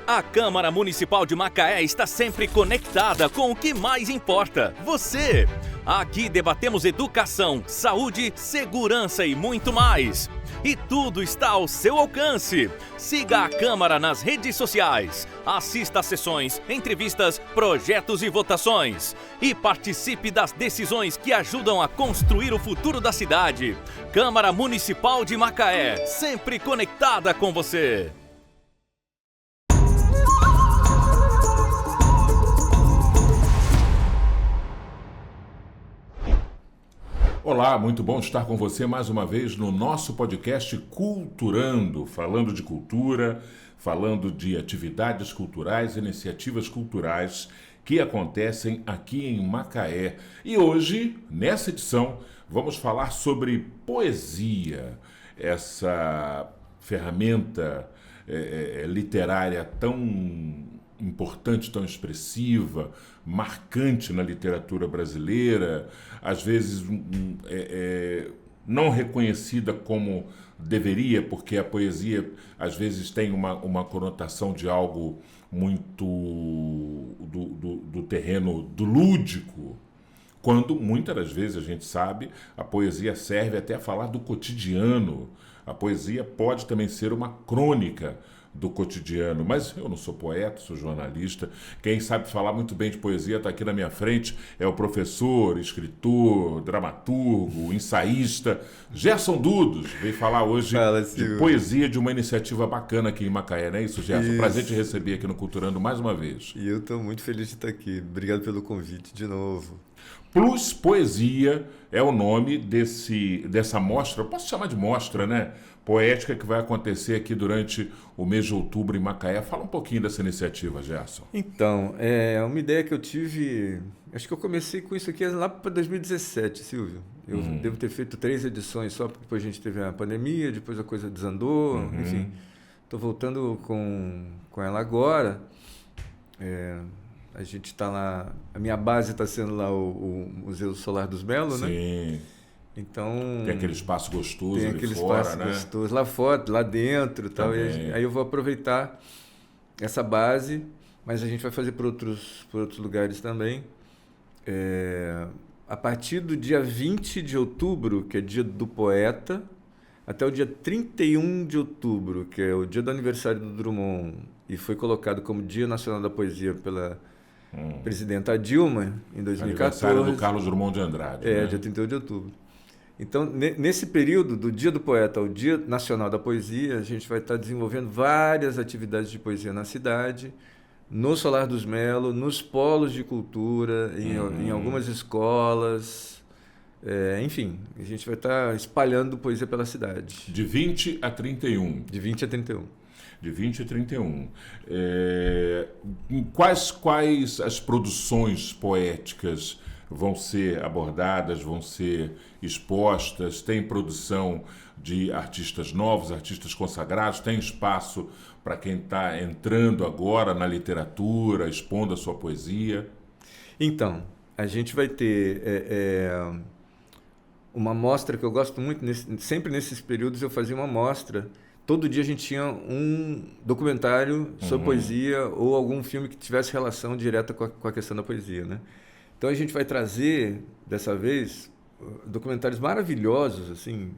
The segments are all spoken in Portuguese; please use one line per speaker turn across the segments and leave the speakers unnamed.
A Câmara Municipal de Macaé está sempre conectada com o que mais importa: você! Aqui debatemos educação, saúde, segurança e muito mais. E tudo está ao seu alcance. Siga a Câmara nas redes sociais. Assista a sessões, entrevistas, projetos e votações. E participe das decisões que ajudam a construir o futuro da cidade. Câmara Municipal de Macaé, sempre conectada com você.
Olá, muito bom estar com você mais uma vez no nosso podcast Culturando, falando de cultura, falando de atividades culturais, iniciativas culturais que acontecem aqui em Macaé. E hoje, nessa edição, vamos falar sobre poesia, essa ferramenta literária tão importante, tão expressiva, marcante na literatura brasileira, às vezes não reconhecida como deveria, porque a poesia às vezes tem uma conotação de algo muito do terreno do lúdico, quando muitas das vezes a gente sabe, a poesia serve até a falar do cotidiano. A poesia pode também ser uma crônica do cotidiano, mas eu não sou poeta, sou jornalista. Quem sabe falar muito bem de poesia está aqui na minha frente, é o professor, escritor, dramaturgo, ensaísta Gerson Dudos. Veio falar hoje de poesia, de uma iniciativa bacana aqui em Macaé, não é isso, Gerson? Isso. Prazer te receber aqui no Culturando mais uma vez.
E eu estou muito feliz de estar aqui. Obrigado pelo convite de novo.
Plus Poesia é o nome dessa mostra, eu posso chamar de mostra, né? Poética, que vai acontecer aqui durante o mês de outubro em Macaé. Fala um pouquinho dessa iniciativa, Gerson.
Então, é uma ideia que eu tive, acho que eu comecei com isso aqui lá para 2017, Silvio. Eu devo ter feito 3 edições só, porque depois a gente teve a pandemia, depois a coisa desandou, enfim. Estou voltando com ela agora. A gente está lá, a minha base está sendo lá o Museu Solar dos Melo, né?
Sim.
Então,
tem aquele espaço gostoso
tem
ali
aquele
fora,
espaço
né?
gostoso lá fora, lá dentro, tal. E aí eu vou aproveitar essa base, mas a gente vai fazer por outros lugares também. A partir do dia 20 de outubro, que é dia do poeta, até o dia 31 de outubro, que é o dia do aniversário do Drummond, e foi colocado como Dia Nacional da Poesia pela presidenta Dilma, em 2014.
Aniversário do Carlos Drummond de Andrade. Né?
Dia 31 de outubro. Então, nesse período, do Dia do Poeta ao Dia Nacional da Poesia, a gente vai estar desenvolvendo várias atividades de poesia na cidade, no Solar dos Melo, nos polos de cultura, em algumas escolas. Enfim, a gente vai estar espalhando poesia pela cidade.
De 20 a 31.
De 20 a 31.
De 20 a 31. Quais as produções poéticas vão ser abordadas, vão ser expostas? Tem produção de artistas novos, artistas consagrados? Tem espaço para quem está entrando agora na literatura, expondo a sua poesia?
Então, a gente vai ter uma mostra que eu gosto muito, sempre nesses períodos eu fazia uma mostra. Todo dia a gente tinha um documentário sobre poesia ou algum filme que tivesse relação direta com a questão da poesia, né? Então a gente vai trazer, dessa vez, documentários maravilhosos, assim,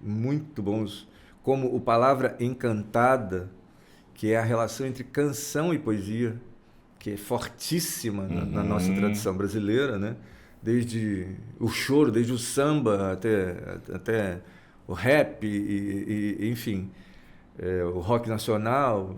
muito bons, como o Palavra Encantada, que é a relação entre canção e poesia, que é fortíssima na nossa tradição brasileira, né? Desde o choro, desde o samba até o rap, enfim, o rock nacional.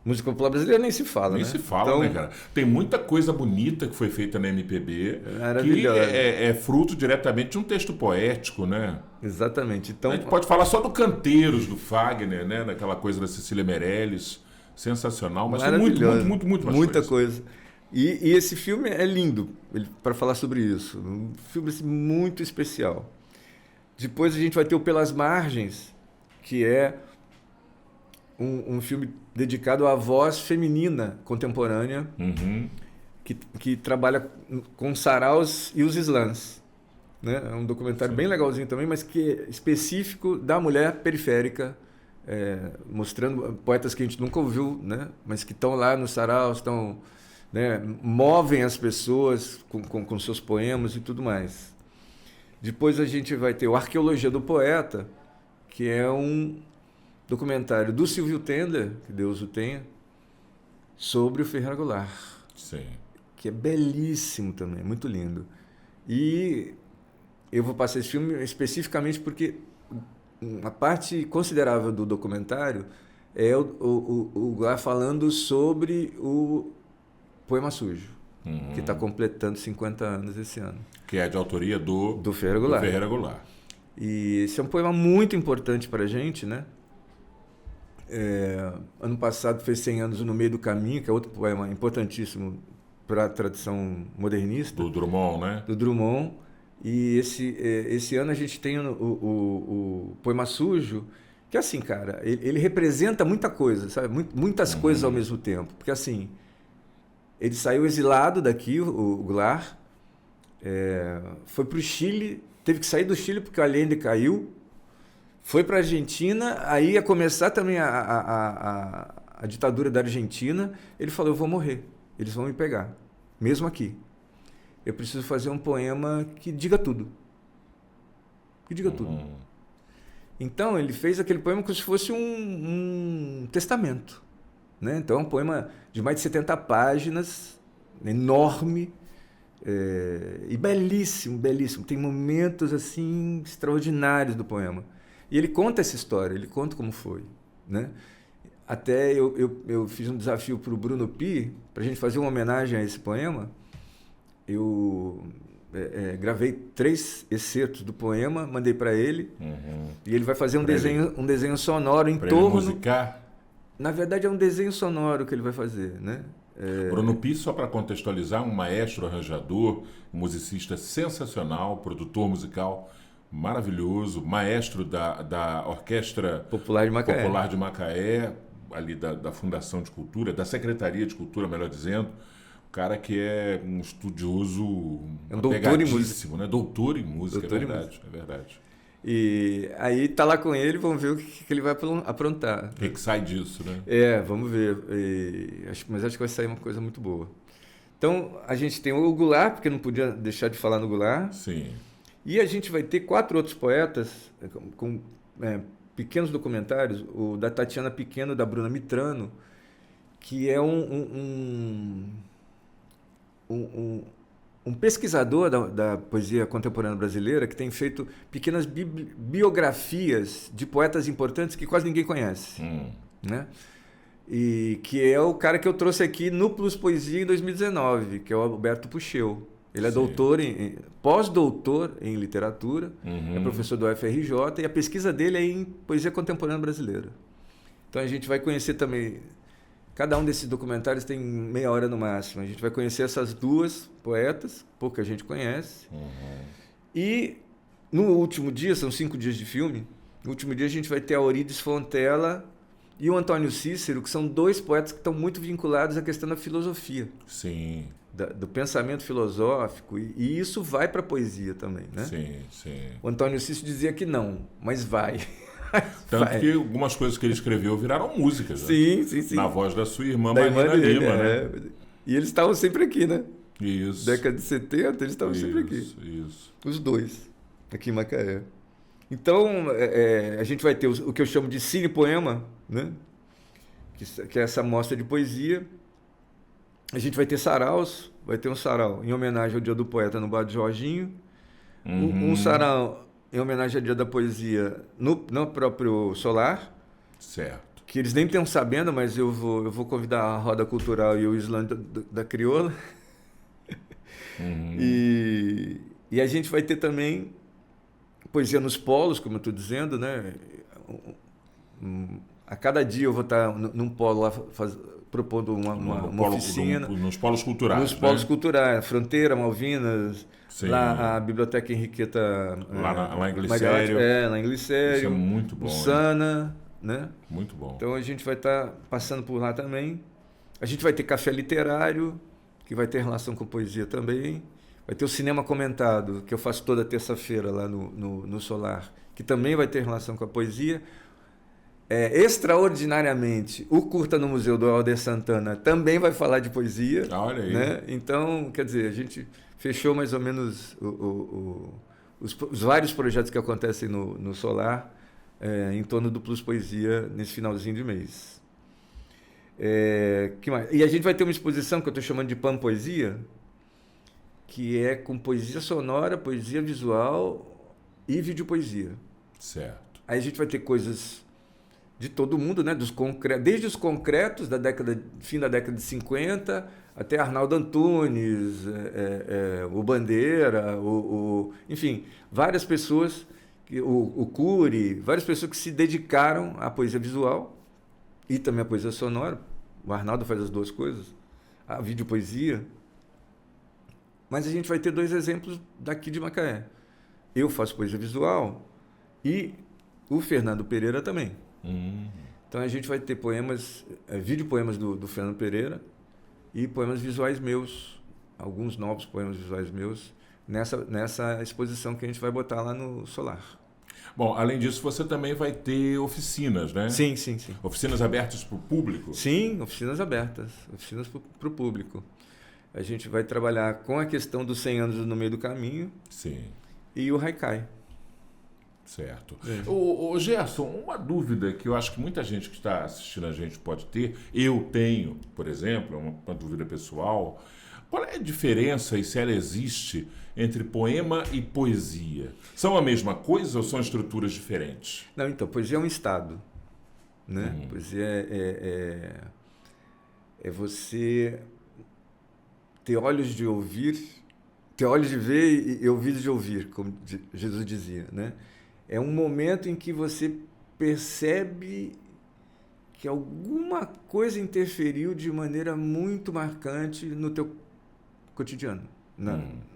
Música popular brasileira nem se fala,
nem
né?
se fala,
então,
né, cara? Tem muita coisa bonita que foi feita na MPB que é fruto diretamente de um texto poético, né?
Exatamente. Então,
a gente pode falar só do Canteiros, do Fagner, né? Daquela coisa da Cecília Meirelles. Sensacional, mas tem muito mais
muita coisa. E esse filme é lindo, para falar sobre isso. Um filme assim, muito especial. Depois a gente vai ter o Pelas Margens, que é um filme dedicado à voz feminina contemporânea, que trabalha com saraus e os slams. Né? É um documentário bem legalzinho também, mas que é específico da mulher periférica mostrando poetas que a gente nunca ouviu, né? Mas que estão lá no sarau, estão, né? Movem as pessoas com seus poemas e tudo mais. Depois a gente vai ter o Arqueologia do Poeta, que é um documentário do Silvio Tender, que Deus o tenha, sobre o Ferreira Goulart.
Sim.
Que é belíssimo também, muito lindo. E eu vou passar esse filme especificamente porque uma parte considerável do documentário é o Goulart falando sobre o Poema Sujo, que está completando 50 anos esse ano.
Que é de autoria do
Ferreira Goulart.
Do Ferreira Goulart.
E esse é um poema muito importante para a gente, né? Ano passado fez 100 anos No Meio do Caminho, que é outro poema importantíssimo para a tradição modernista.
Do Drummond, né?
Do Drummond. E esse ano a gente tem o Poema Sujo, que assim, cara, ele representa muita coisa, sabe? Muitas coisas ao mesmo tempo. Porque assim, ele saiu exilado daqui, o Goulart, foi para o Chile, teve que sair do Chile porque o Allende caiu, foi para a Argentina, aí ia começar também a ditadura da Argentina. Ele falou, eu vou morrer, eles vão me pegar, mesmo aqui. Eu preciso fazer um poema que diga tudo. Que diga tudo. Então, ele fez aquele poema como se fosse um testamento, né? Então, é um poema de mais de 70 páginas, enorme, e belíssimo, belíssimo. Tem momentos, assim, extraordinários do poema. E ele conta essa história, ele conta como foi, né? Até eu fiz um desafio para o Bruno Pi, para a gente fazer uma homenagem a esse poema. Eu gravei 3 excertos do poema, mandei para ele, e ele vai fazer um desenho sonoro em torno...
Ele musicar?
Na verdade, é um desenho sonoro que ele vai fazer, né?
Bruno Pi, só para contextualizar, um maestro arranjador, musicista sensacional, produtor musical maravilhoso, maestro da Orquestra
Popular de
Macaé, ali da Fundação de Cultura, da Secretaria de Cultura, melhor dizendo. Cara que é um estudioso,
é um doutor em música,
né? Doutor em música, é verdade.
E aí tá lá com ele, vamos ver o que ele vai aprontar.
O que sai disso, né?
Vamos ver. Mas acho que vai sair uma coisa muito boa. Então, a gente tem o Goulart, porque não podia deixar de falar no Goulart.
Sim.
E a gente vai ter 4 outros poetas com pequenos documentários, o da Tatiana Pequeno, da Bruna Mitrano, que é um pesquisador da poesia contemporânea brasileira que tem feito pequenas biografias de poetas importantes que quase ninguém conhece, né? E que é o cara que eu trouxe aqui no Plus Poesia em 2019, que é o Alberto Pucheu. Ele é pós-doutor em literatura, é professor do UFRJ, e a pesquisa dele é em poesia contemporânea brasileira. Então a gente vai conhecer também... Cada um desses documentários tem meia hora no máximo. A gente vai conhecer essas 2 poetas, pouca gente conhece. E no último dia, são 5 dias de filme, no último dia a gente vai ter a Eurídice Fontella e o Antônio Cícero, que são 2 poetas que estão muito vinculados à questão da filosofia.
Sim.
Do pensamento filosófico. E isso vai para a poesia também, né?
Sim, sim.
O Antônio Cícero dizia que não, mas vai.
Tanto que algumas coisas que ele escreveu viraram músicas.
Sim,
né?
sim.
Na voz da sua irmã Marina Lima, né?
E eles estavam sempre aqui, né?
Isso.
Década de 70, eles estavam sempre aqui.
Isso.
Os 2, aqui em Macaé. Então, a gente vai ter o que eu chamo de cine-poema, né? Que é essa mostra de poesia. A gente vai ter saraus, vai ter um sarau em homenagem ao Dia do Poeta no Bar de Jorginho. Um sarau em homenagem ao Dia da Poesia no próprio Solar.
Certo.
Que eles nem estão sabendo, mas eu vou convidar a Roda Cultural e o Islândia da Crioula. E a gente vai ter também poesia nos polos, como eu estou dizendo, né? A cada dia eu vou estar num polo lá propondo uma oficina.
Nos polos culturais.
Nos polos culturais, Fronteira, Malvinas, lá a Biblioteca Henriqueta.
Lá em Glicério.
Lá em Glicério.
Isso é muito bom.
Sana, né?
Muito bom.
Então a gente vai estar passando por lá também. A gente vai ter café literário, que vai ter relação com poesia também. Vai ter o cinema comentado, que eu faço toda terça-feira lá no Solar, que também vai ter relação com a poesia. extraordinariamente, o Curta no Museu do Helder Santana também vai falar de poesia.
Olha aí.
Né? Então, quer dizer, a gente fechou mais ou menos os vários projetos que acontecem no Solar em torno do Plus Poesia nesse finalzinho de mês. Que mais? E a gente vai ter uma exposição que eu estou chamando de Pan Poesia, que é com poesia sonora, poesia visual e videopoesia.
Certo.
Aí a gente vai ter coisas de todo mundo, né? Desde os concretos fim da década de 50 até Arnaldo Antunes, o Bandeira, enfim, várias pessoas, o Cury, várias pessoas que se dedicaram à poesia visual e também à poesia sonora. O Arnaldo faz as duas coisas, a videopoesia. Mas a gente vai ter 2 exemplos daqui de Macaé. Eu faço poesia visual e o Fernando Pereira também. Então a gente vai ter videopoemas do Fernando Pereira e poemas visuais meus, alguns novos poemas visuais meus, nessa exposição que a gente vai botar lá no Solar.
Bom, além disso, você também vai ter oficinas, né?
Sim.
Oficinas abertas para o público?
Sim, oficinas abertas, oficinas para o público. A gente vai trabalhar com a questão dos 100 anos no meio do caminho.
Sim.
E o Haikai.
Certo. Ô Gerson, uma dúvida que eu acho que muita gente que está assistindo a gente pode ter, eu tenho, por exemplo, uma dúvida pessoal, qual é a diferença, e se ela existe, entre poema e poesia? São a mesma coisa ou são estruturas diferentes?
Não, então, poesia é um estado, né? Poesia é você ter olhos de ouvir, ter olhos de ver e ouvidos de ouvir, como Jesus dizia, né? É um momento em que você percebe que alguma coisa interferiu de maneira muito marcante no teu cotidiano,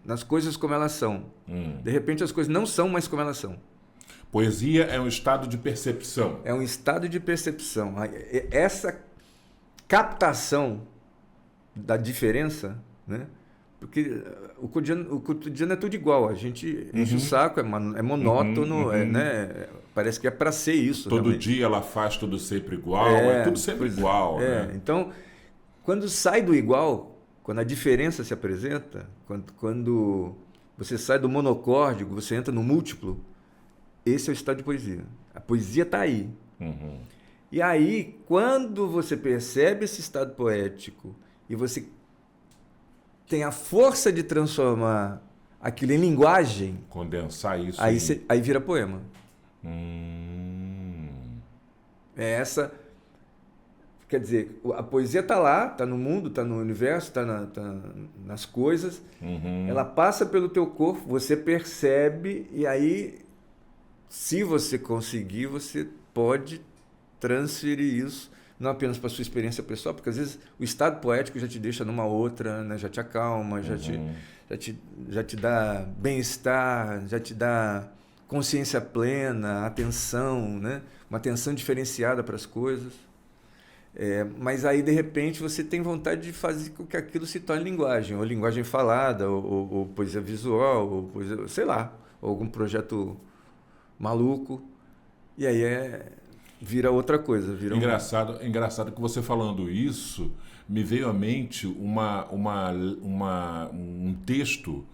nas coisas como elas são. De repente as coisas não são mais como elas são.
Poesia é um estado de percepção.
É um estado de percepção. Essa captação da diferença, né? Porque o cotidiano é tudo igual, a gente enche o saco, é monótono, né? Parece que é para ser isso.
Todo
também.
dia ela faz tudo sempre igual, é tudo sempre igual. Né?
Então, quando sai do igual, quando a diferença se apresenta, quando você sai do monocórdico, você entra no múltiplo, esse é o estado de poesia. A poesia está aí. E aí, quando você percebe esse estado poético e você tem a força de transformar aquilo em linguagem,
condensar isso.
Aí vira poema. É essa. Quer dizer, a poesia está lá, está no mundo, está no universo, está nas coisas. Ela passa pelo teu corpo, você percebe, e aí, se você conseguir, você pode transferir isso não apenas para a sua experiência pessoal, porque às vezes o estado poético já te deixa numa outra, né? Já te acalma, já te dá bem-estar, já te dá consciência plena, atenção, né? Uma atenção diferenciada para as coisas. Mas aí, de repente, você tem vontade de fazer com que aquilo se torne linguagem, ou linguagem falada, ou poesia visual, ou poesia, sei lá, ou algum projeto maluco. E aí vira outra coisa.
Engraçado que você falando isso, me veio à mente um texto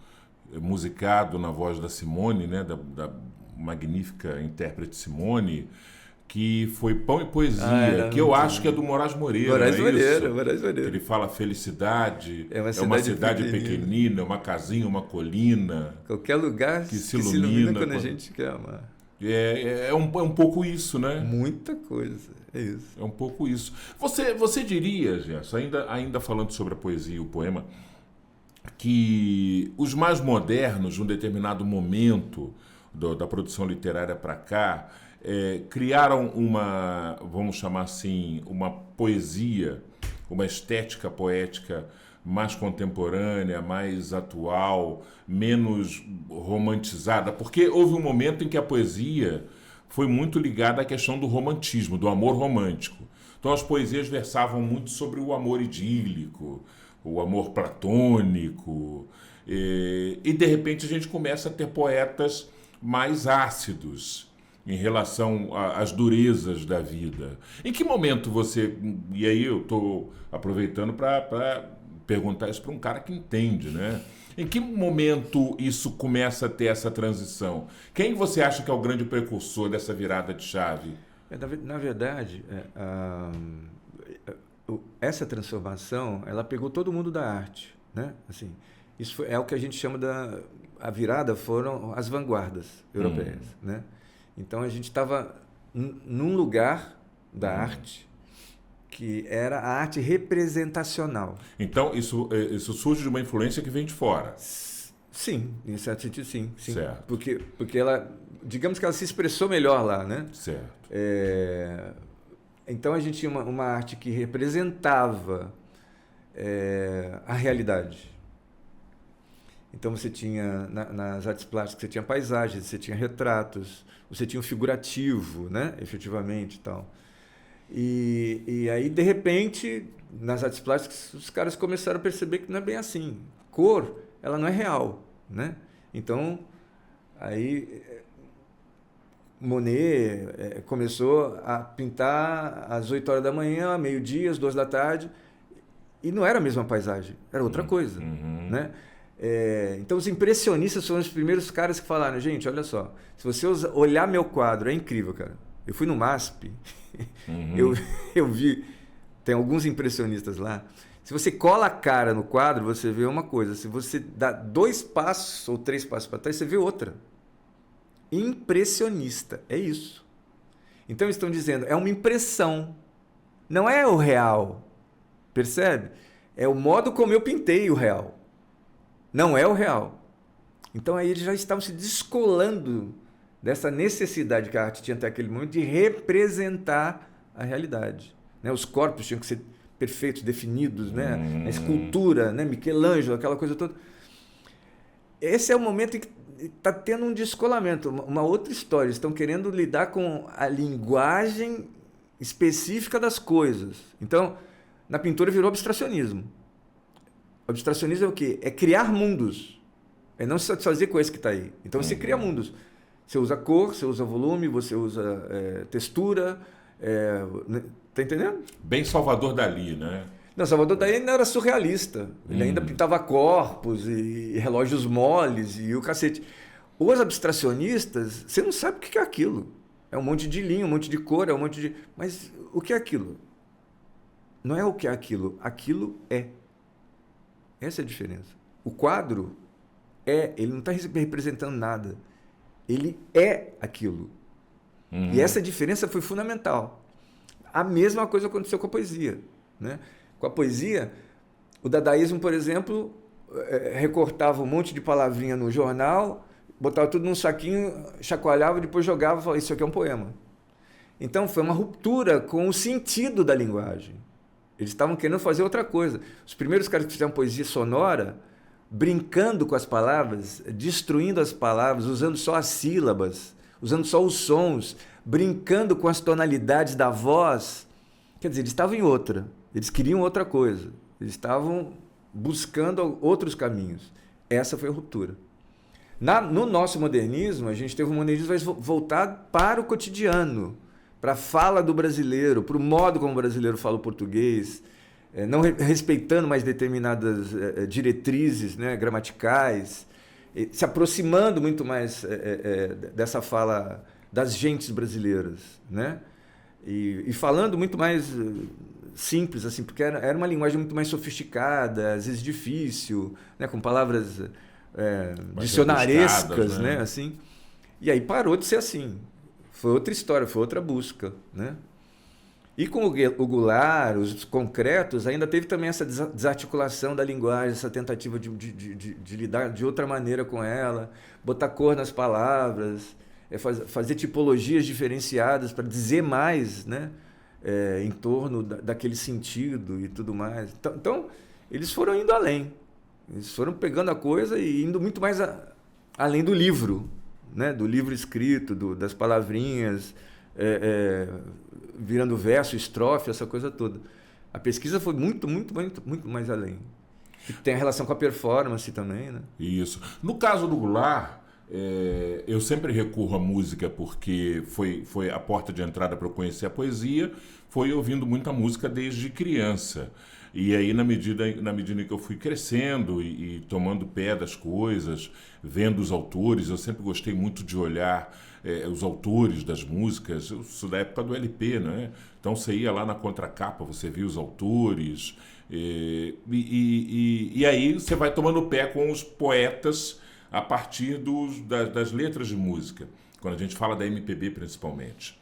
musicado na voz da Simone, né, da magnífica intérprete Simone, que foi Pão e Poesia, que eu acho que é do Moraes Moreira.
Moraes Moreira.
Ele fala felicidade, é uma cidade pequenina, uma casinha, uma colina.
Qualquer lugar que se ilumina quando a gente quer amar.
É um pouco isso, né?
Muita coisa, é isso.
É um pouco isso. Você diria, Gerson, ainda falando sobre a poesia e o poema, que os mais modernos, num determinado momento da produção literária para cá, criaram vamos chamar assim, uma poesia, uma estética poética mais contemporânea, mais atual, menos romantizada, porque houve um momento em que a poesia foi muito ligada à questão do romantismo, do amor romântico. Então as poesias versavam muito sobre o amor idílico, o amor platônico, e de repente a gente começa a ter poetas mais ácidos, em relação às durezas da vida. Em que momento você... E aí eu estou aproveitando para perguntar isso para um cara que entende, né? Em que momento isso começa a ter essa transição? Quem você acha que é o grande precursor dessa virada de chave?
Na verdade, essa transformação, ela pegou todo mundo da arte, né? Assim, isso é o que a gente chama a virada foram as vanguardas europeias, né? Então a gente estava num lugar da arte que era a arte representacional.
Então isso surge de uma influência que vem de fora.
Sim, em certo sentido, sim.
Certo.
Porque ela, digamos que ela se expressou melhor lá, né?
Certo.
Então a gente tinha uma arte que representava a realidade. Então você tinha, nas artes plásticas, você tinha paisagens, você tinha retratos, você tinha o figurativo, né? Efetivamente e tal. E aí, de repente, nas artes plásticas, os caras começaram a perceber que não é bem assim. Cor, ela não é real, né? Então, aí Monet começou a pintar às 8 horas da manhã, meio-dia, às 2 da tarde, e não era a mesma paisagem, era outra coisa, né? Então, os impressionistas foram os primeiros caras que falaram, gente, olha só, se você olhar meu quadro, é incrível, cara. Eu fui no MASP, eu vi, tem alguns impressionistas lá. Se você cola a cara no quadro, você vê uma coisa. Se você dá 2 passos ou 3 passos para trás, você vê outra. Impressionista, é isso. Então, eles estão dizendo, é uma impressão, não é o real. Percebe? É o modo como eu pintei o real. Não é o real. Então, aí eles já estavam se descolando dessa necessidade que a arte tinha até aquele momento de representar a realidade, né? Os corpos tinham que ser perfeitos, definidos, né? A escultura, né? Michelangelo, aquela coisa toda. Esse é o momento em que está tendo um descolamento, uma outra história. Estão querendo lidar com a linguagem específica das coisas. Então, na pintura virou abstracionismo. Abstracionismo é o quê? É criar mundos. É não se satisfazer com esse que está aí. Então, você cria mundos. Você usa cor, você usa volume, você usa textura. Tá entendendo?
Bem Salvador Dalí, né?
Não, Salvador Dalí ainda era surrealista. Ele ainda pintava corpos e relógios moles e o cacete. Os abstracionistas, você não sabe o que é aquilo. É um monte de linha, um monte de cor, é um monte de... Mas o que é aquilo? Não é o que é aquilo. Aquilo é. Essa é a diferença. O quadro ele não está representando nada. Ele é aquilo. E essa diferença foi fundamental. A mesma coisa aconteceu com a poesia, né? Com a poesia, o dadaísmo, por exemplo, recortava um monte de palavrinha no jornal, botava tudo num saquinho, chacoalhava, depois jogava e falava, isso aqui é um poema. Então, foi uma ruptura com o sentido da linguagem. Eles estavam querendo fazer outra coisa. Os primeiros caras que fizeram poesia sonora, brincando com as palavras, destruindo as palavras, usando só as sílabas, usando só os sons, brincando com as tonalidades da voz. Quer dizer, eles estavam em outra. Eles queriam outra coisa. Eles estavam buscando outros caminhos. Essa foi a ruptura. No nosso modernismo, a gente teve um modernismo mais voltado para o cotidiano, para a fala do brasileiro, para o modo como o brasileiro fala o português, não respeitando mais determinadas diretrizes, né, gramaticais, se aproximando muito mais dessa fala das gentes brasileiras, né? E falando muito mais simples, assim, porque era uma linguagem muito mais sofisticada, às vezes difícil, né, com palavras dicionarescas, né, assim. E aí parou de ser assim. Foi outra história, foi outra busca, né? E com o Goulart, os concretos, ainda teve também essa desarticulação da linguagem, essa tentativa de lidar de outra maneira com ela, botar cor nas palavras, fazer tipologias diferenciadas para dizer mais, né? Em torno daquele sentido e tudo mais. Então, eles foram indo além. Eles foram pegando a coisa e indo muito mais além do livro, né? Do livro escrito, das palavrinhas, virando verso, estrofe, essa coisa toda. A pesquisa foi muito, muito, muito, muito mais além. E tem a relação com a performance também, né?
Isso. No caso do Goulart, eu sempre recorro à música porque foi a porta de entrada para eu conhecer a poesia, foi ouvindo muita música desde criança. E aí, na medida em que eu fui crescendo e tomando pé das coisas, vendo os autores, eu sempre gostei muito de olhar os autores das músicas. Eu sou da época do LP, né? Então você ia lá na contracapa, você via os autores, e aí você vai tomando pé com os poetas a partir das letras de música, quando a gente fala da MPB principalmente.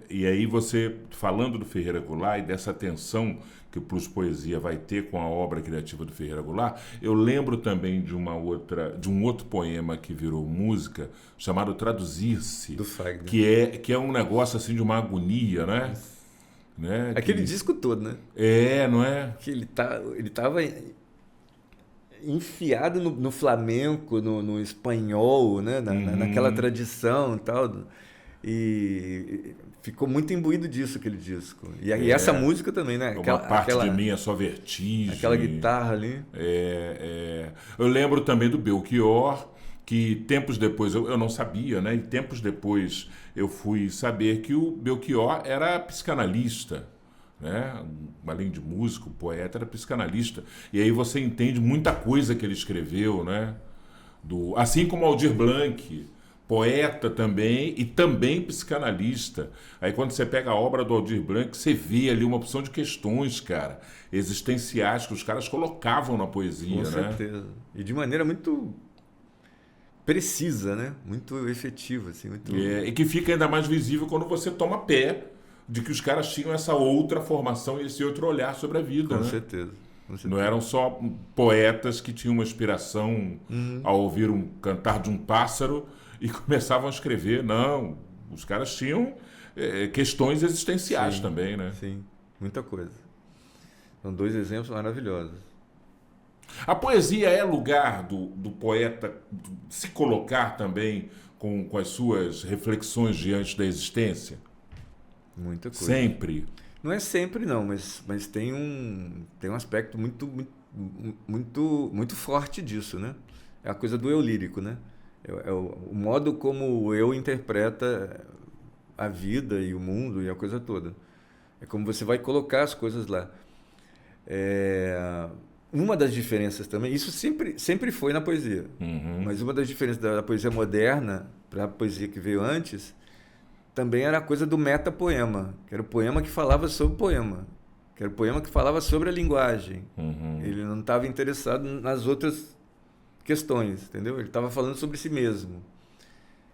E aí você, falando do Ferreira Goulart e dessa atenção que o Plus Poesia vai ter com a obra criativa do Ferreira Goulart, eu lembro também de um outro poema que virou música, chamado Traduzir-se,
do Fagner,
que é um negócio assim de uma agonia, né?
Aquele disco todo, né?
Não é?
Que ele tava enfiado no flamenco, no espanhol, né? Naquela tradição e tal. E ficou muito imbuído disso, aquele disco. E essa música também, né?
Uma parte de mim é só vertigem.
Aquela guitarra ali.
Eu lembro também do Belchior, que tempos depois, eu não sabia, né? E tempos depois eu fui saber que o Belchior era psicanalista, né? Além de músico, poeta, era psicanalista. E aí você entende muita coisa que ele escreveu, né? Assim como Aldir Blanc, poeta também e também psicanalista. Aí quando você pega a obra do Aldir Blanc, você vê ali uma opção de questões, cara, existenciais que os caras colocavam na poesia,
Com
né?
certeza. E de maneira muito precisa, né? Muito efetiva, assim, muito...
E que fica ainda mais visível quando você toma pé de que os caras tinham essa outra formação e esse outro olhar sobre a vida,
Com
né?
certeza.
Não eram só poetas que tinham uma inspiração ao ouvir um cantar de um pássaro e começavam a escrever. Não, os caras tinham questões existenciais também, né?
Sim, muita coisa. São dois exemplos maravilhosos.
A poesia é lugar do poeta se colocar também com as suas reflexões diante da existência?
Muita coisa.
Sempre.
Não é sempre, não, mas tem um aspecto muito forte disso, né? É a coisa do eu lírico, né? É o modo como o eu interpreta a vida e o mundo e a coisa toda. É como você vai colocar as coisas lá. Uma das diferenças também, isso sempre foi na poesia, mas uma das diferenças da poesia moderna para a poesia que veio antes também era a coisa do metapoema, que era o poema que falava sobre o poema, que era o poema que falava sobre a linguagem. Ele não estava interessado nas outras questões, entendeu? Ele estava falando sobre si mesmo.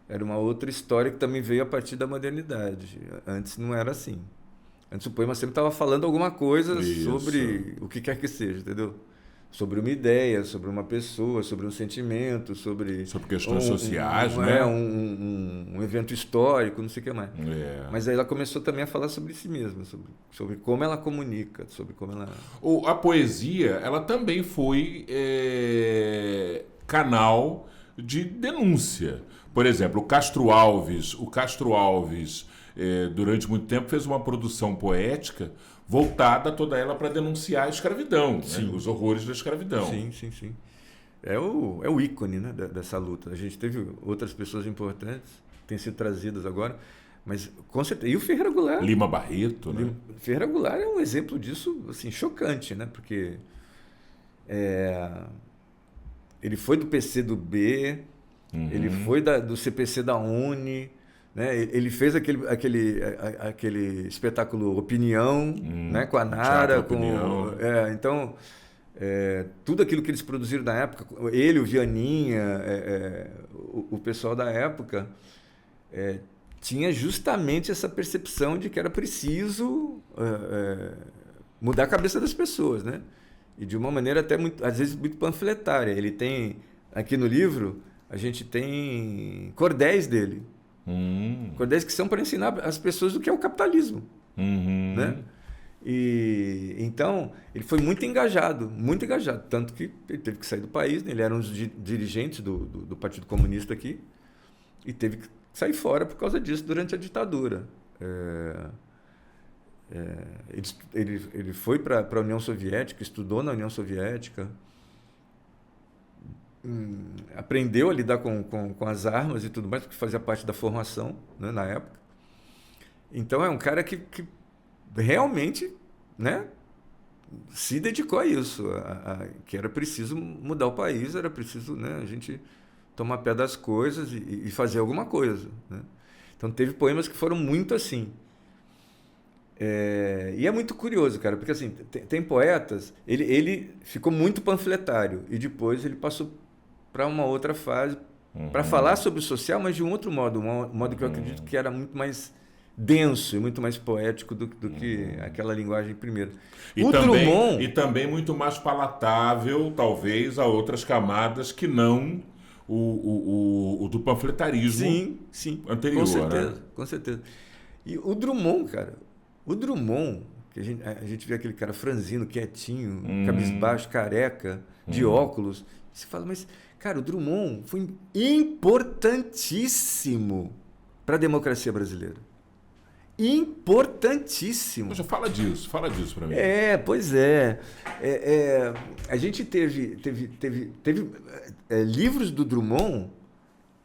Era uma outra história que também veio a partir da modernidade. Antes não era assim. Antes o poema sempre estava falando alguma coisa sobre o que quer que seja, entendeu? Sobre uma ideia, sobre uma pessoa, sobre um sentimento, sobre
questões sociais, né?
Um evento histórico, não sei o que mais. Mas aí ela começou também a falar sobre si mesma, sobre como ela comunica, sobre como ela...
A poesia, ela também foi canal de denúncia. Por exemplo, o Castro Alves, durante muito tempo fez uma produção poética voltada toda ela para denunciar a escravidão, né? Os horrores da escravidão.
Sim. É o ícone, né, dessa luta. A gente teve outras pessoas importantes que têm sido trazidas agora, mas com certeza. E o Ferreira Goulart.
Lima Barreto, né?
Ferreira Goulart é um exemplo disso, assim, chocante, né? Porque ele foi do PC-B, ele foi do CPC da Uni, né? Ele fez aquele espetáculo Opinião, né? Com a Nara, então tudo aquilo que eles produziram na época, ele, o Vianinha, o pessoal da época tinha justamente essa percepção de que era preciso mudar a cabeça das pessoas, né? E de uma maneira até às vezes muito panfletária. Ele tem aqui no livro, a gente tem cordéis dele. Cordéis que são para ensinar as pessoas o que é o capitalismo, né? E então ele foi muito engajado, tanto que ele teve que sair do país, né? Ele era um dos dirigentes do Partido Comunista aqui e teve que sair fora por causa disso durante a ditadura. Ele foi para a União Soviética, estudou na União Soviética, aprendeu a lidar com as armas e tudo mais, porque fazia parte da formação, né, na época. Então é um cara que realmente, né, se dedicou a isso, que era preciso mudar o país, era preciso, né, a gente tomar pé das coisas e fazer alguma coisa, né? Então teve poemas que foram muito assim. E é muito curioso, cara, porque assim, tem poetas, ele ficou muito panfletário e depois ele passou para uma outra fase, para falar sobre o social, mas de um outro modo, um modo que eu acredito que era muito mais denso e muito mais poético do que aquela linguagem primeiro.
E também muito mais palatável, talvez, a outras camadas que não o do panfletarismo anterior.
Com certeza,
né?
Com certeza. E o Drummond, cara, que a gente vê aquele cara franzino, quietinho, cabisbaixo, careca, de óculos, você fala, mas, cara, o Drummond foi importantíssimo para a democracia brasileira. Importantíssimo.
Poxa, fala disso para mim.
Pois é. A gente teve livros do Drummond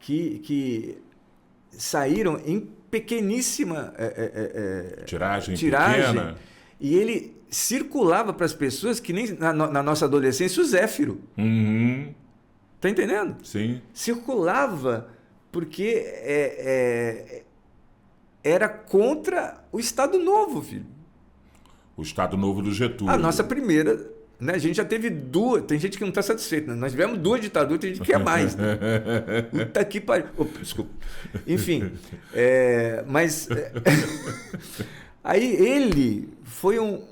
que saíram em pequeníssima
tiragem pequena.
E ele circulava para as pessoas que nem na nossa adolescência o Zéfiro. Tá entendendo?
Sim.
Circulava porque era contra o Estado Novo, filho.
O Estado Novo do Getúlio.
A nossa primeira, né? A gente já teve duas. Tem gente que não está satisfeita, né? Nós tivemos 2 ditaduras, tem gente que quer mais. Né? Puta que pariu. Desculpa. Enfim. Aí ele foi um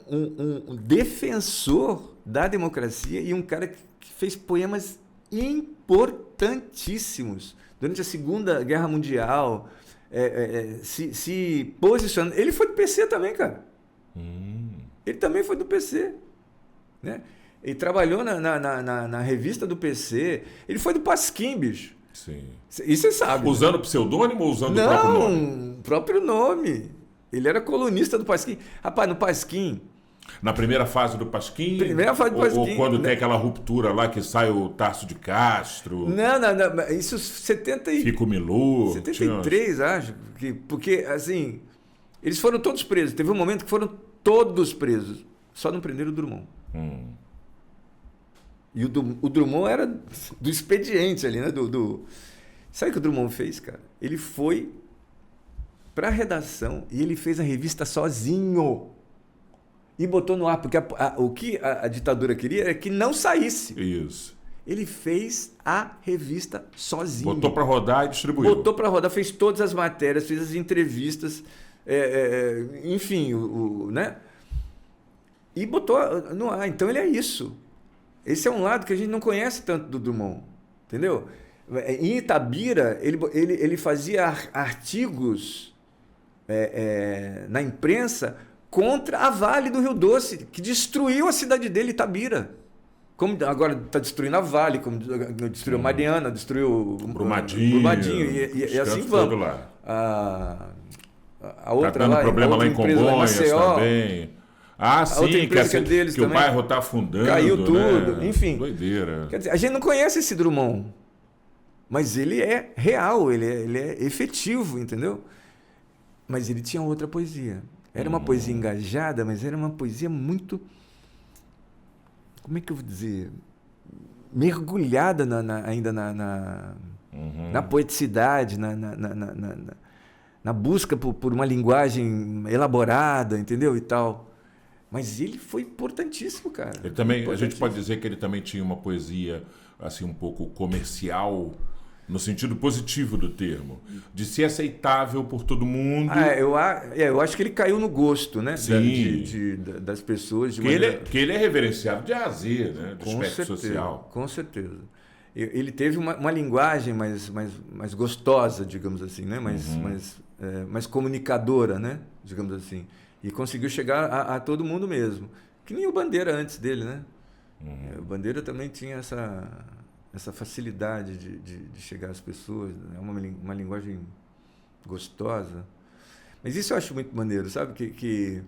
defensor da democracia e um cara que fez poemas importantíssimos durante a Segunda Guerra Mundial. Se posicionando. Ele foi do PC também, cara. Ele também foi do PC. Né? Ele trabalhou na revista do PC. Ele foi do Pasquim, bicho.
Sim.
Isso você sabe.
Usando pseudônimo ou usando o próprio nome?
Não, próprio nome. Ele era colunista do Pasquim. Rapaz, no Pasquim...
Na primeira fase do Pasquim?
Primeira fase do Pasquim.
Ou quando tem aquela ruptura lá que sai o Tarso de Castro?
Não. Isso 70 e...
Fico Milu.
73, acho. Porque, assim, eles foram todos presos. Teve um momento que foram todos presos. Só não prenderam o Drummond. E o Drummond era do expediente ali, né? Sabe o que o Drummond fez, cara? Ele foi para a redação e ele fez a revista sozinho. E botou no ar, porque o que a ditadura queria era que não saísse.
Isso.
Ele fez a revista sozinho.
Botou para rodar e distribuiu.
Botou para rodar, fez todas as matérias, fez as entrevistas, enfim, né? E botou no ar. Então ele é isso. Esse é um lado que a gente não conhece tanto do Drummond, entendeu? Em Itabira, ele fazia artigos na imprensa contra a Vale do Rio Doce, que destruiu a cidade dele, Itabira. Como agora está destruindo a Vale, como destruiu Mariana, destruiu
Brumadinho
e assim vamos.
Lá.
A outra
tá dando
lá,
problema lá em Congonhas também. Sim, que o bairro está afundando.
Caiu tudo,
né?
Enfim.
Doideira.
Quer dizer, a gente não conhece esse Drummond, mas ele é real, ele é efetivo, entendeu? Mas ele tinha outra poesia. Era uma poesia engajada, mas era uma poesia muito... Como é que eu vou dizer? Mergulhada ainda na poeticidade, na busca por uma linguagem elaborada, entendeu? E tal. Mas ele foi importantíssimo, cara.
Ele também, a gente pode dizer que ele também tinha uma poesia assim um pouco comercial, no sentido positivo do termo, de ser aceitável por todo mundo.
Eu acho que ele caiu no gosto, né? Das pessoas.
Que ele é reverenciado de A a Z, né? Do espectro social.
Com certeza. Ele teve uma linguagem mais gostosa, digamos assim, né? Mais comunicadora, né? Digamos assim. E conseguiu chegar a todo mundo mesmo. Que nem o Bandeira antes dele, né? O Bandeira também tinha essa facilidade de chegar às pessoas, né? Uma linguagem gostosa. Mas isso eu acho muito maneiro, sabe? Que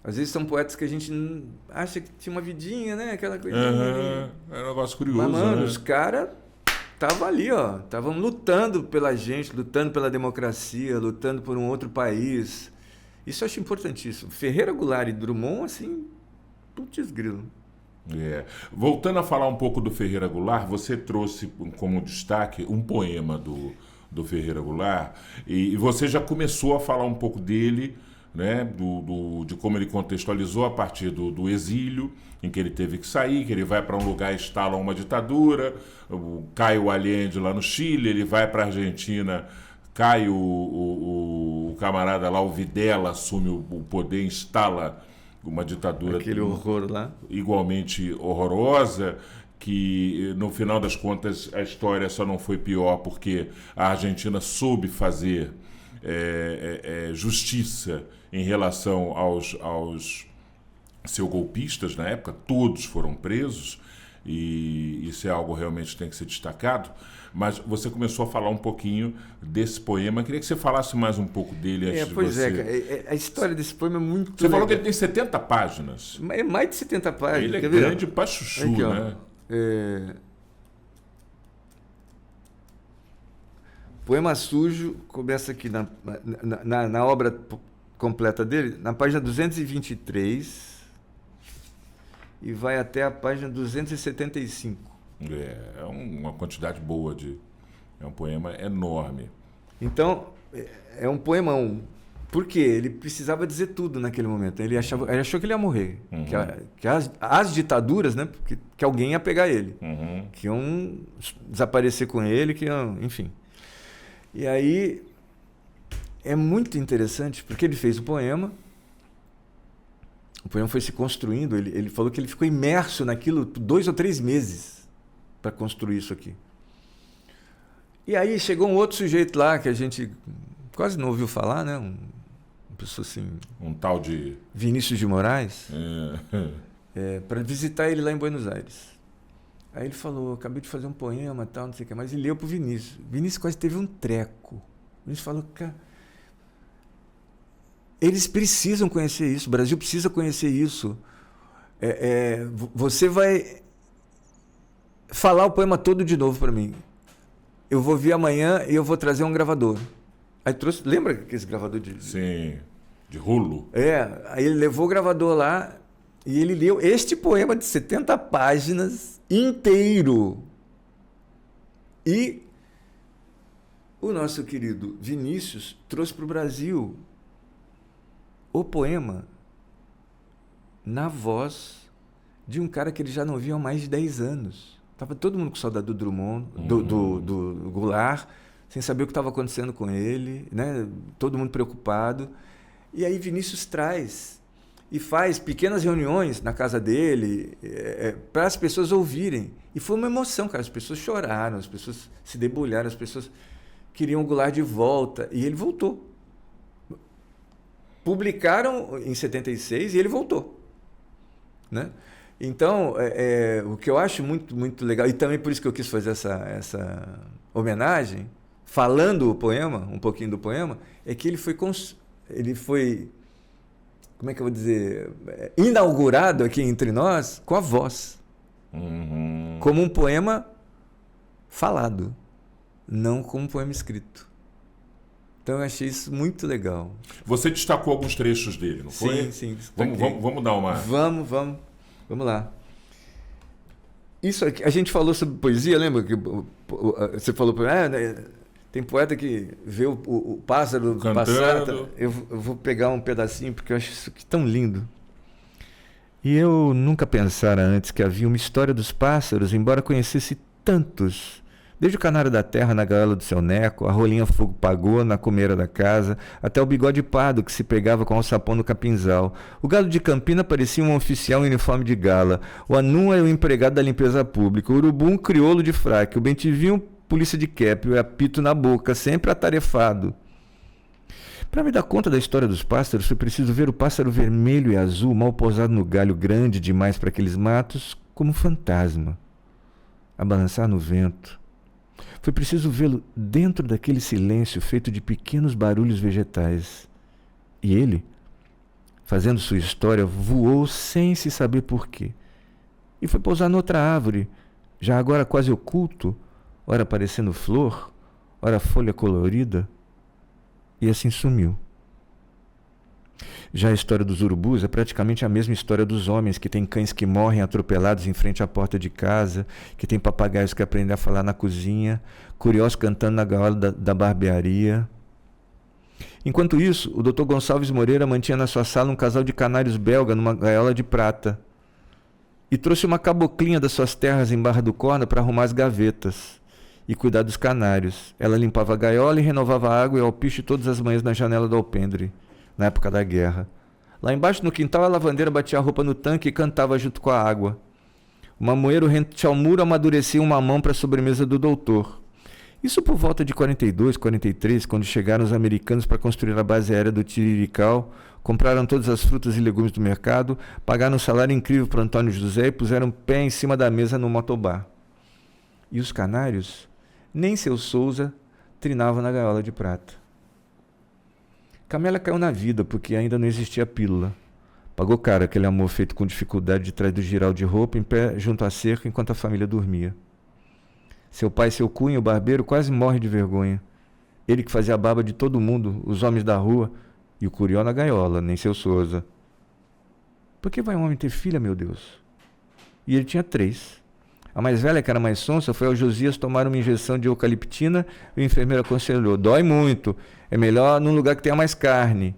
às vezes são poetas que a gente acha que tinha uma vidinha, né? Aquela coisinha.
É um negócio curioso,
mas, mano,
né?
os caras estavam ali, ó, estavam lutando pela gente, lutando pela democracia, lutando por um outro país. Isso eu acho importantíssimo. Ferreira Goulart e Drummond, assim, putz grilo.
Voltando a falar um pouco do Ferreira Goulart, você trouxe como destaque um poema do Ferreira Goulart, e você já começou a falar um pouco dele, né, de como ele contextualizou a partir do exílio, em que ele teve que sair, que ele vai para um lugar e instala uma ditadura, cai o Allende lá no Chile, ele vai para a Argentina, cai o camarada lá, o Videla, assume o poder, instala uma ditadura
aquele horror lá,
igualmente horrorosa, que no final das contas a história só não foi pior porque a Argentina soube fazer justiça em relação aos seus golpistas na época. Todos foram presos, e isso é algo realmente que tem que ser destacado. Mas você começou a falar um pouquinho desse poema. Eu queria que você falasse mais um pouco dele antes de você...
a história desse poema é muito
Você falou que ele tem 70 páginas.
É mais de 70 páginas.
Ele é grande pra chuchu,
aqui,
né?
Poema Sujo começa aqui na obra completa dele, na página 223, e vai até a página 275.
É uma quantidade boa é um poema enorme.
Então, é um poemão. Por quê? Ele precisava dizer tudo naquele momento. Ele achou que ele ia morrer. Uhum. Que as ditaduras, né? Que alguém ia pegar ele.
Uhum.
Que iam desaparecer com ele, enfim. E aí, é muito interessante, porque ele fez o poema foi se construindo, ele falou que ele ficou imerso naquilo 2 ou 3 meses para construir isso aqui. E aí chegou um outro sujeito lá que a gente quase não ouviu falar, né? Uma pessoa assim...
Um tal de...
Vinícius de Moraes. Para visitar ele lá em Buenos Aires. Aí ele falou, acabei de fazer um poema, tal, não sei o que mais, e leu pro Vinícius. Vinícius quase teve um treco. O Vinícius falou, cara, eles precisam conhecer isso, o Brasil precisa conhecer isso. Você vai falar o poema todo de novo para mim. Eu vou vir amanhã e eu vou trazer um gravador. Aí trouxe, lembra aquele gravador de...
Sim, de rolo.
Aí ele levou o gravador lá e ele leu este poema de 70 páginas inteiro. E o nosso querido Vinícius trouxe para o Brasil o poema na voz de um cara que ele já não via há mais de 10 anos. Estava todo mundo com saudade do Drummond, do Goulart, sem saber o que estava acontecendo com ele, né? Todo mundo preocupado. E aí Vinícius traz e faz pequenas reuniões na casa dele para as pessoas ouvirem. E foi uma emoção, cara. As pessoas choraram, as pessoas se debulharam, as pessoas queriam o Goulart de volta. E ele voltou. Publicaram em 76 e ele voltou, né? Então, o que eu acho muito, muito legal, e também por isso que eu quis fazer essa homenagem, falando o poema, um pouquinho do poema, é que ele foi, como é que eu vou dizer, inaugurado aqui entre nós com a voz.
Uhum.
Como um poema falado, não como um poema escrito. Então eu achei isso muito legal.
Você destacou alguns trechos dele, não foi?
Sim.
Vamos dar uma...
Vamos lá. Isso aqui, a gente falou sobre poesia, lembra? Que você falou, tem poeta que vê o pássaro passar. Eu vou pegar um pedacinho, porque eu acho isso aqui tão lindo. E eu nunca pensara antes que havia uma história dos pássaros, embora conhecesse tantos. Desde o canário da terra na gaiola do seu neco, a rolinha fogo pagou na comeira da casa, até o bigode pardo que se pegava com o alçapão no capinzal. O galo de Campina parecia um oficial em uniforme de gala. O anum era o empregado da limpeza pública. O urubu um crioulo de fraque. O bentivinho polícia de cap, o apito na boca, sempre atarefado. Para me dar conta da história dos pássaros, foi preciso ver o pássaro vermelho e azul mal pousado no galho grande demais para aqueles matos, como um fantasma, a balançar no vento. Foi preciso vê-lo dentro daquele silêncio feito de pequenos barulhos vegetais. E ele, fazendo sua história, voou sem se saber por quê. E foi pousar noutra árvore, já agora quase oculto, ora parecendo flor, ora folha colorida, e assim sumiu. Já a história dos urubus é praticamente a mesma história dos homens, que tem cães que morrem atropelados em frente à porta de casa, que tem papagaios que aprendem a falar na cozinha, curiós cantando na gaiola da barbearia. Enquanto isso, o Dr. Gonçalves Moreira mantinha na sua sala um casal de canários belga numa gaiola de prata e trouxe uma caboclinha das suas terras em Barra do Corda para arrumar as gavetas e cuidar dos canários. Ela limpava a gaiola e renovava a água e alpiche todas as manhãs na janela do alpendre, na época da guerra. Lá embaixo no quintal, a lavandeira batia a roupa no tanque e cantava junto com a água. O mamoeiro rente ao muro amadurecia um mamão para a sobremesa do doutor. Isso por volta de 42, 43, quando chegaram os americanos para construir a base aérea do Tirirical, compraram todas as frutas e legumes do mercado, pagaram um salário incrível para Antônio José e puseram um pé em cima da mesa no motobar. E os canários, nem seu Souza, trinavam na gaiola de prata. Camela caiu na vida porque ainda não existia pílula. Pagou caro aquele amor feito com dificuldade de trás do giral de roupa, em pé junto à cerca enquanto a família dormia. Seu pai, seu cunho, o barbeiro, quase morre de vergonha. Ele que fazia a barba de todo mundo, os homens da rua, e o curió na gaiola, nem seu Souza. Por que vai um homem ter filha, meu Deus? E ele tinha 3. A mais velha, que era mais sonsa, foi ao Josias tomar uma injeção de eucaliptina e o enfermeiro aconselhou: dói muito, é melhor num lugar que tenha mais carne.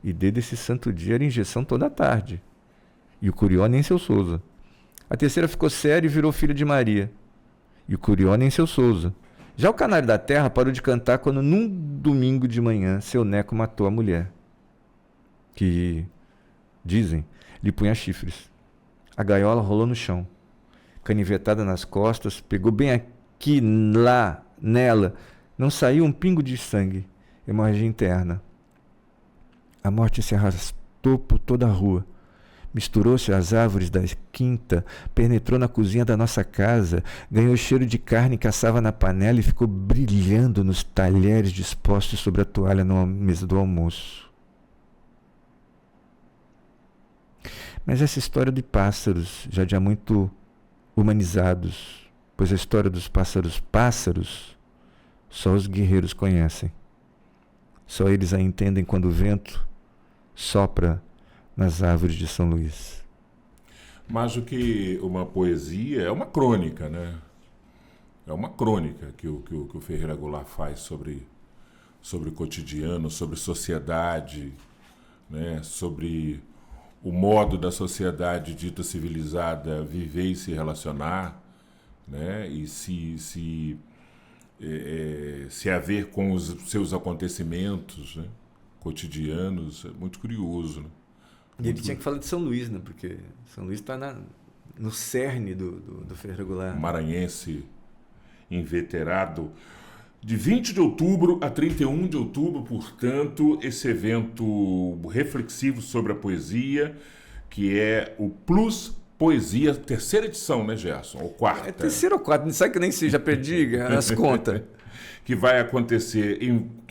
E desde esse santo dia era injeção toda a tarde. E o curió nem seu Souza. A terceira ficou séria e virou filha de Maria. E o curió nem seu Souza. Já o canário da terra parou de cantar quando num domingo de manhã seu neco matou a mulher, que, dizem, lhe punha chifres. A gaiola rolou no chão. Canivetada nas costas, pegou bem aqui, lá, nela. Não saiu um pingo de sangue. Hemorragia interna. A morte se arrastou por toda a rua. Misturou-se às árvores da quinta, penetrou na cozinha da nossa casa, ganhou cheiro de carne que assava na panela e ficou brilhando nos talheres dispostos sobre a toalha na mesa do almoço. Mas essa história de pássaros, já de há muito humanizados, pois a história dos pássaros, só os guerreiros conhecem. Só eles a entendem quando o vento sopra nas árvores de São Luís.
Mais do que uma poesia, é uma crônica, né? É uma crônica que o Ferreira Goulart faz sobre o cotidiano, sobre sociedade, né? Sobre o modo da sociedade dita civilizada viver e se relacionar, né? E se haver com os seus acontecimentos, né? Cotidianos. É muito curioso, né?
E ele tinha que falar de São Luís, né? Porque São Luís está no cerne do Ferreira Goulart.
Maranhense inveterado. De 20 de outubro a 31 de outubro, portanto, esse evento reflexivo sobre a poesia, que é o Plus Poesia, terceira edição, né, Gerson? Ou quarta?
É terceira ou quarta, não sabe que nem se já perdi as contas.
Que vai acontecer,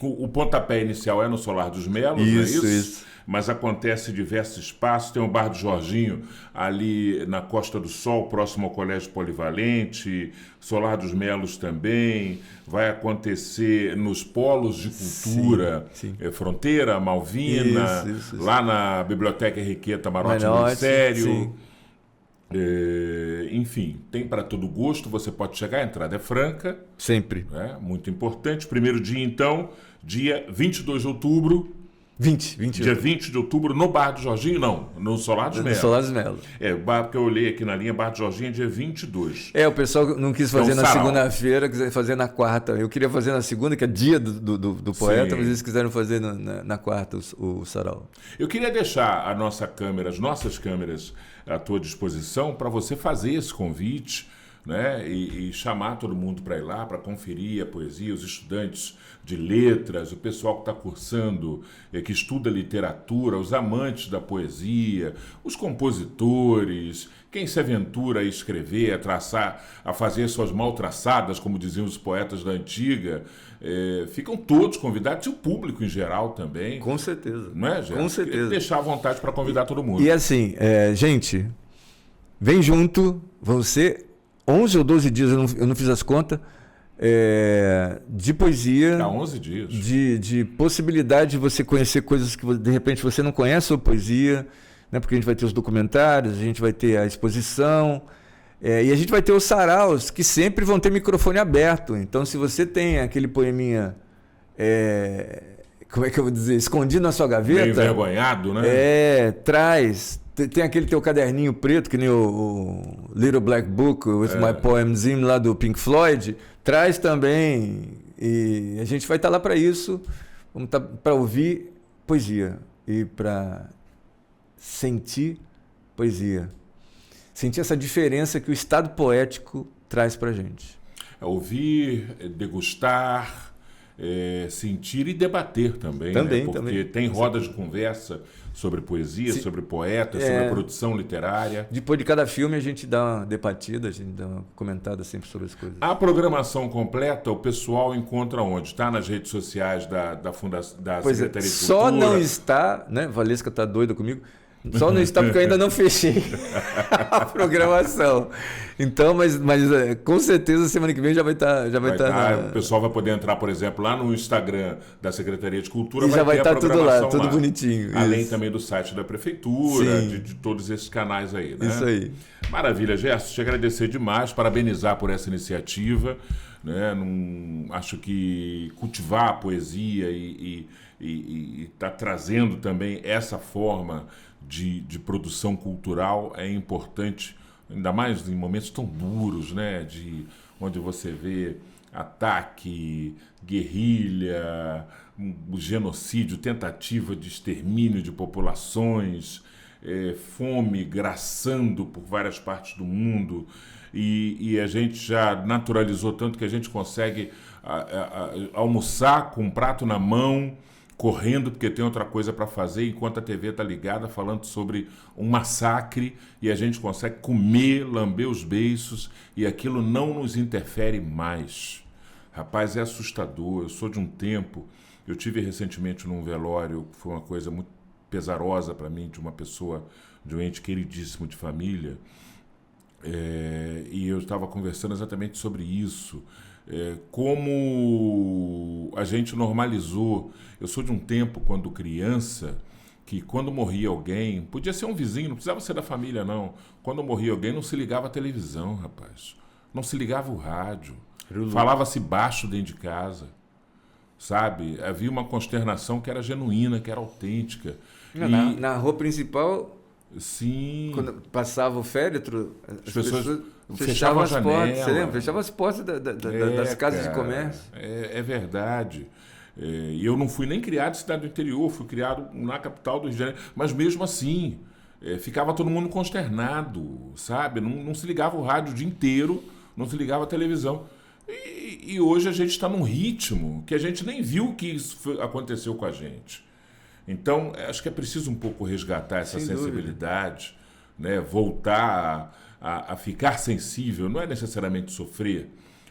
o pontapé inicial é no Solar dos Melos,
Isso,
não é isso?
isso.
Mas acontece em diversos espaços. Tem o Bar do Jorginho, ali na Costa do Sol, próximo ao Colégio Polivalente, Solar dos Melos também. Vai acontecer nos polos de cultura,
sim.
Fronteira, Malvina,
isso.
lá na Biblioteca Henriqueta Marotti Ministério. Enfim, tem para todo gosto, você pode chegar, a entrada é franca.
Sempre.
Muito importante. Primeiro dia, então, dia 22 de outubro.
20
Dia 20 de outubro, no Bar do Jorginho, não, no Solar dos Melos.
No Solar dos Melos.
O bar que eu olhei aqui na linha, Bar do Jorginho, é dia 22.
O pessoal não quis fazer na segunda-feira, quiser fazer na quarta. Eu queria fazer na segunda, que é dia do poeta, mas eles quiseram fazer na quarta o sarau.
Eu queria deixar as nossas câmeras à tua disposição para você fazer esse convite, né? E chamar todo mundo para ir lá, para conferir a poesia, os estudantes de letras, o pessoal que está cursando, que estuda literatura, os amantes da poesia, os compositores, quem se aventura a escrever, a traçar, a fazer suas mal traçadas, como diziam os poetas da antiga, ficam todos convidados, e o público em geral também.
Com certeza.
Não é, Gerson?
Com certeza.
Deixar à vontade para convidar todo mundo.
E assim, gente, vem junto, vão ser 11 ou 12 dias, eu não fiz as contas, de poesia.
Há 11 dias.
De possibilidade de você conhecer coisas que de repente você não conhece sobre poesia, né? Porque a gente vai ter os documentários, a gente vai ter a exposição, e a gente vai ter os saraus, que sempre vão ter microfone aberto. Então, se você tem aquele poeminha, como é que eu vou dizer, escondido na sua gaveta...
Meio envergonhado, né?
Traz... Tem aquele teu caderninho preto, que nem o Little Black Book with My Poems In, lá do Pink Floyd. Traz também. E a gente vai estar lá para isso. Vamos estar para ouvir poesia e para sentir poesia. Sentir essa diferença que o estado poético traz para a gente.
Ouvir, degustar, sentir e debater também.
Também,
né? Porque
também.
tem rodas de conversa sobre poesia, sobre poetas, sobre produção literária.
Depois de cada filme a gente dá uma debatida, a gente dá uma comentada sempre sobre as coisas.
A programação completa o pessoal encontra onde? Está nas redes sociais da Fundação, da Secretaria de Cultura?
Só não está, né? Valesca está doida comigo. Só não está porque eu ainda não fechei a programação. Então, mas com certeza semana que vem já vai estar.
O pessoal vai poder entrar, por exemplo, lá no Instagram da Secretaria de Cultura.
E já vai estar tudo lá, tudo
lá.
Bonitinho.
Além
isso.
também do site da Prefeitura, de todos esses canais aí. Né?
Isso aí.
Maravilha, Gerson. Te agradecer demais, parabenizar por essa iniciativa. Né? Acho que cultivar a poesia e tá trazendo também essa forma de produção cultural é importante, ainda mais em momentos tão duros, né? Onde você vê ataque, guerrilha, genocídio, tentativa de extermínio de populações, fome graçando por várias partes do mundo, e a gente já naturalizou tanto que a gente consegue almoçar com um prato na mão, correndo porque tem outra coisa para fazer, enquanto a TV está ligada falando sobre um massacre, e a gente consegue comer, lamber os beiços, e aquilo não nos interfere mais. Rapaz, é assustador. Eu sou de um tempo, eu tive recentemente num velório, foi uma coisa muito pesarosa para mim, de uma pessoa, de um ente queridíssimo de família, e eu estava conversando exatamente sobre isso. Como a gente normalizou. Eu sou de um tempo, quando criança, que quando morria alguém, podia ser um vizinho, não precisava ser da família, não. Quando morria alguém, não se ligava a televisão, rapaz. Não se ligava o rádio. Falava-se baixo dentro de casa. Sabe? Havia uma consternação que era genuína, que era autêntica.
Na rua principal...
Sim.
Quando passava o féretro,
as pessoas fechavam as portas.
Você lembra? Fechavam as portas das casas de comércio.
É verdade. E eu não fui nem criado em cidade do interior, fui criado na capital do Rio de Janeiro. Mas mesmo assim, ficava todo mundo consternado, sabe? Não se ligava o rádio o dia inteiro, não se ligava a televisão. E hoje a gente está num ritmo que a gente nem viu que isso aconteceu com a gente. Então, acho que é preciso um pouco resgatar essa sensibilidade, né? Voltar a ficar sensível, não é necessariamente sofrer,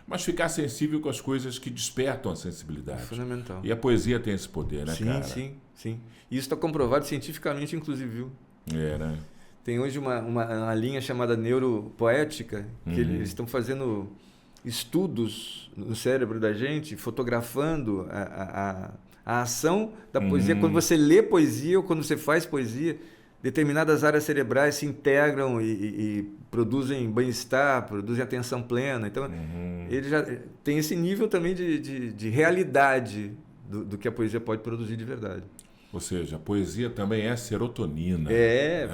mas ficar sensível com as coisas que despertam a sensibilidade. É
fundamental.
E a poesia tem esse poder, né, cara?
Sim. Isso está comprovado cientificamente, inclusive, viu?
Né?
Tem hoje uma linha chamada neuropoética, que eles estão fazendo estudos no cérebro da gente, fotografando a ação da poesia. Quando você lê poesia ou quando você faz poesia, determinadas áreas cerebrais se integram e produzem bem-estar, produzem atenção plena. Então, ele já tem esse nível também de realidade do que a poesia pode produzir de verdade.
Ou seja, a poesia também é serotonina.
É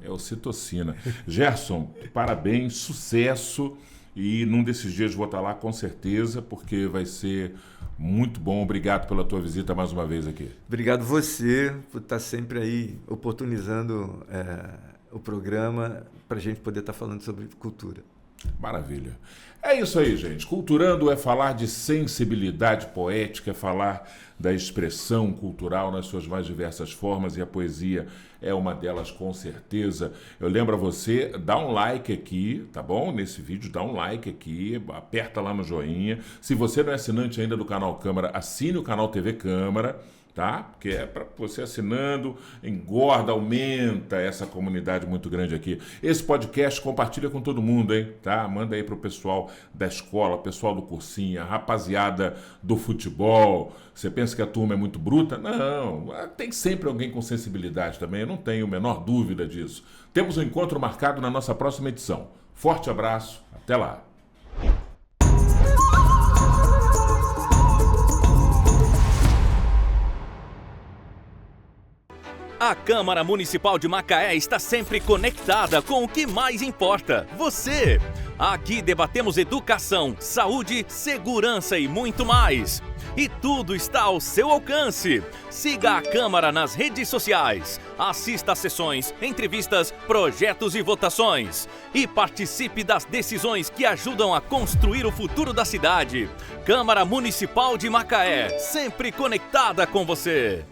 ocitocina. Gerson, parabéns, sucesso. E num desses dias vou estar lá com certeza, porque vai ser muito bom. Obrigado pela tua visita mais uma vez aqui.
Obrigado você por estar sempre aí oportunizando o programa para a gente poder estar falando sobre cultura.
Maravilha. É isso aí, gente. Culturando é falar de sensibilidade poética, é falar da expressão cultural nas suas mais diversas formas, e a poesia é uma delas, com certeza. Eu lembro a você, dá um like aqui, tá bom? Nesse vídeo, dá um like aqui, aperta lá no joinha. Se você não é assinante ainda do canal Câmara, assine o canal TV Câmara, tá? Porque é para você assinando, engorda, aumenta essa comunidade muito grande aqui. Esse podcast compartilha com todo mundo, hein? Tá? Manda aí pro pessoal da escola, pessoal do cursinho, a rapaziada do futebol. Você pensa que a turma é muito bruta? Não, tem sempre alguém com sensibilidade também, eu não tenho a menor dúvida disso. Temos um encontro marcado na nossa próxima edição. Forte abraço, até lá!
A Câmara Municipal de Macaé está sempre conectada com o que mais importa, você. Aqui debatemos educação, saúde, segurança e muito mais. E tudo está ao seu alcance. Siga a Câmara nas redes sociais, assista a sessões, entrevistas, projetos e votações. E participe das decisões que ajudam a construir o futuro da cidade. Câmara Municipal de Macaé, sempre conectada com você.